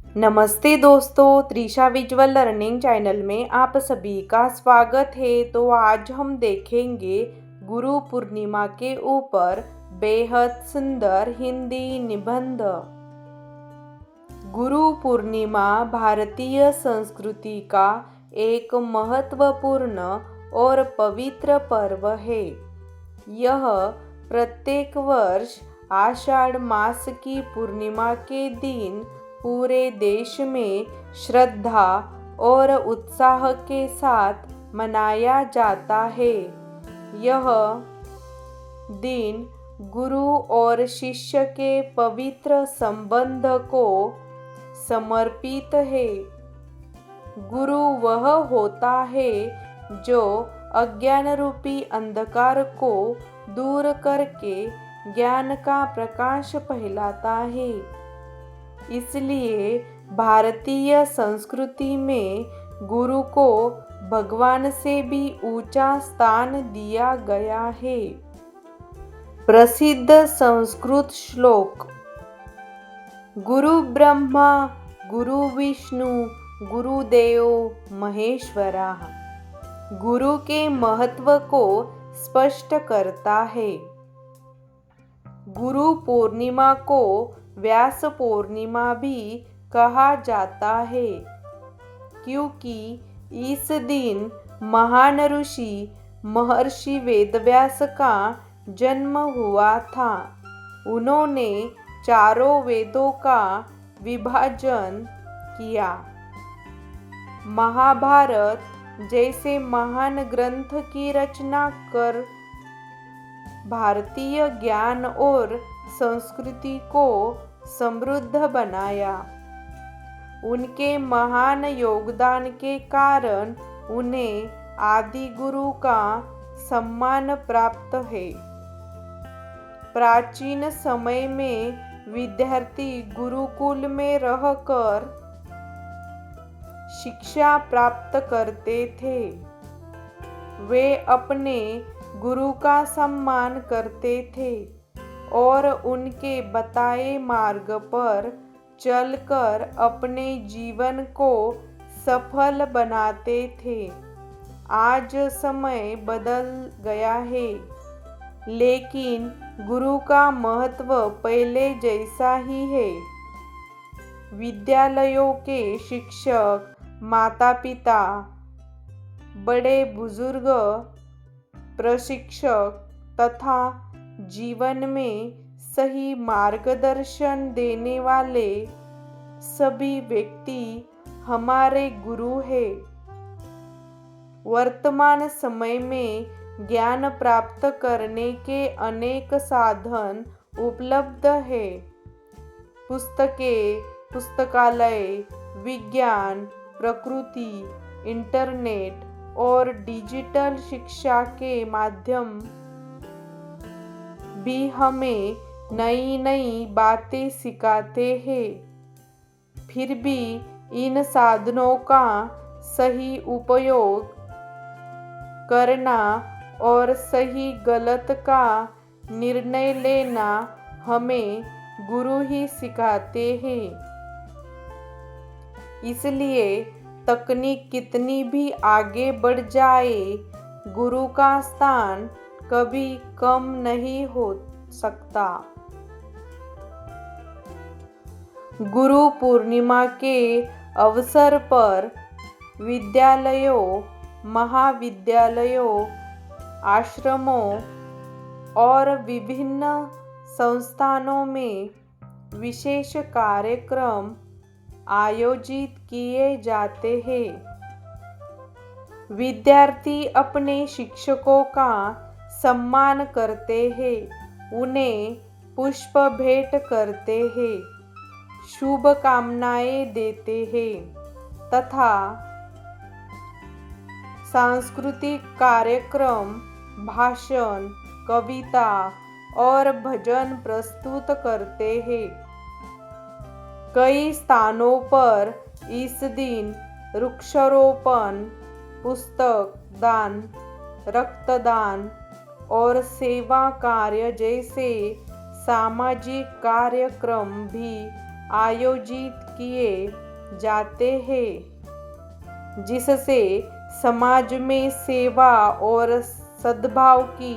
नमस्ते दोस्तों, Trisha visual learning channel में आप सभी का स्वागत है। तो आज हम देखेंगे गुरु पूर्णिमा के ऊपर बेहद सुंदर हिंदी निबंध। गुरु पूर्णिमा भारतीय संस्कृति का एक महत्वपूर्ण और पवित्र पर्व है। यह प्रत्येक वर्ष आषाढ़ मास की पूर्णिमा के दिन पूरे देश में श्रद्धा और उत्साह के साथ मनाया जाता है। यह दिन गुरु और शिष्य के पवित्र संबंध को समर्पित है। गुरु वह होता है जो अज्ञान रूपी अंधकार को दूर करके ज्ञान का प्रकाश फैलाता है। इसलिए भारतीय संस्कृति में गुरु को भगवान से भी ऊंचा स्थान दिया गया है। प्रसिद्ध संस्कृत श्लोक। गुरु ब्रह्मा गुरु विष्णु गुरुदेव महेश्वरा गुरु के महत्व को स्पष्ट करता है। गुरु पूर्णिमा को व्यास पूर्णिमा भी कहा जाता है, क्योंकि इस दिन महान ऋषि महर्षि वेदव्यास का जन्म हुआ था। उन्होंने चारों वेदों का विभाजन किया। महाभारत जैसे महान ग्रंथ की रचना कर भारतीय ज्ञान और संस्कृति को समृद्ध बनाया। उनके महान योगदान के कारण उन्हें आदि गुरु का सम्मान प्राप्त है। प्राचीन समय में विद्यार्थी गुरुकुल में रहकर शिक्षा प्राप्त करते थे। वे अपने गुरु का सम्मान करते थे और उनके बताए मार्ग पर चलकर अपने जीवन को सफल बनाते थे। आज समय बदल गया है, लेकिन गुरु का महत्व पहले जैसा ही है। विद्यालयों के शिक्षक, माता पिता, बड़े बुजुर्ग, प्रशिक्षक तथा जीवन में सही मार्गदर्शन देने वाले सभी व्यक्ति हमारे गुरु हैं। वर्तमान समय में ज्ञान प्राप्त करने के अनेक साधन उपलब्ध हैं। पुस्तकें, पुस्तकालय, विज्ञान, प्रकृति, इंटरनेट और डिजिटल शिक्षा के माध्यम भी हमें नई नई बातें सिखाते हैं। फिर भी इन साधनों का सही उपयोग करना और सही गलत का निर्णय लेना हमें गुरु ही सिखाते हैं। इसलिए तकनीक कितनी भी आगे बढ़ जाए, गुरु का स्थान कभी कम नहीं हो सकता। गुरु पूर्णिमा के अवसर पर विद्यालयों, महाविद्यालयों, आश्रमों और विभिन्न संस्थानों में विशेष कार्यक्रम आयोजित किए जाते हैं। विद्यार्थी अपने शिक्षकों का सम्मान करते हैं, उन्हें पुष्प भेंट करते हैं, शुभकामनाएं देते हैं तथा सांस्कृतिक कार्यक्रम, भाषण, कविता और भजन प्रस्तुत करते हैं। कई स्थानों पर इस दिन वृक्षारोपण, पुस्तक दान, रक्तदान और सेवा कार्य जैसे सामाजिक कार्यक्रम भी आयोजित किए जाते हैं, जिससे समाज में सेवा और सद्भाव की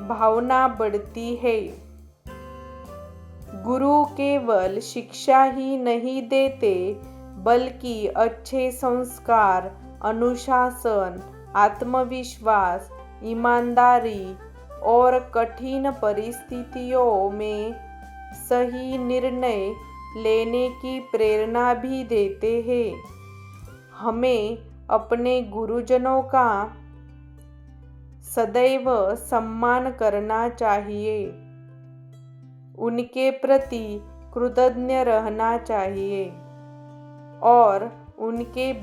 भावना बढ़ती है। गुरु केवल शिक्षा ही नहीं देते, बल्कि अच्छे संस्कार, अनुशासन, आत्मविश्वास, ईमानदारी और कठिन परिस्थितियों में सही निर्णय लेने की प्रेरणा भी देते हैं। हमें अपने गुरुजनों का सदैव सम्मान करना चाहिए, उनके प्रति कृतज्ञ रहना चाहिए और उनके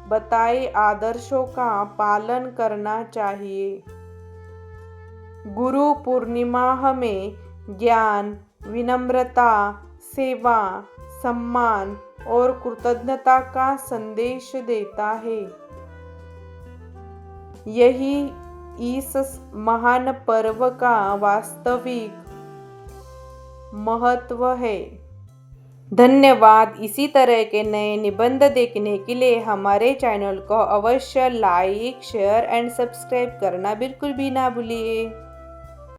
बताए आदर्शों का पालन करना चाहिए। गुरु पूर्णिमा हमें ज्ञान, विनम्रता, सेवा, सम्मान और कृतज्ञता का संदेश देता है। यही इस महान पर्व का वास्तविक महत्व है। धन्यवाद। इसी तरह के नए निबंध देखने के लिए हमारे चैनल को अवश्य लाइक, शेयर एंड सब्सक्राइब करना बिल्कुल भी ना भूलिए।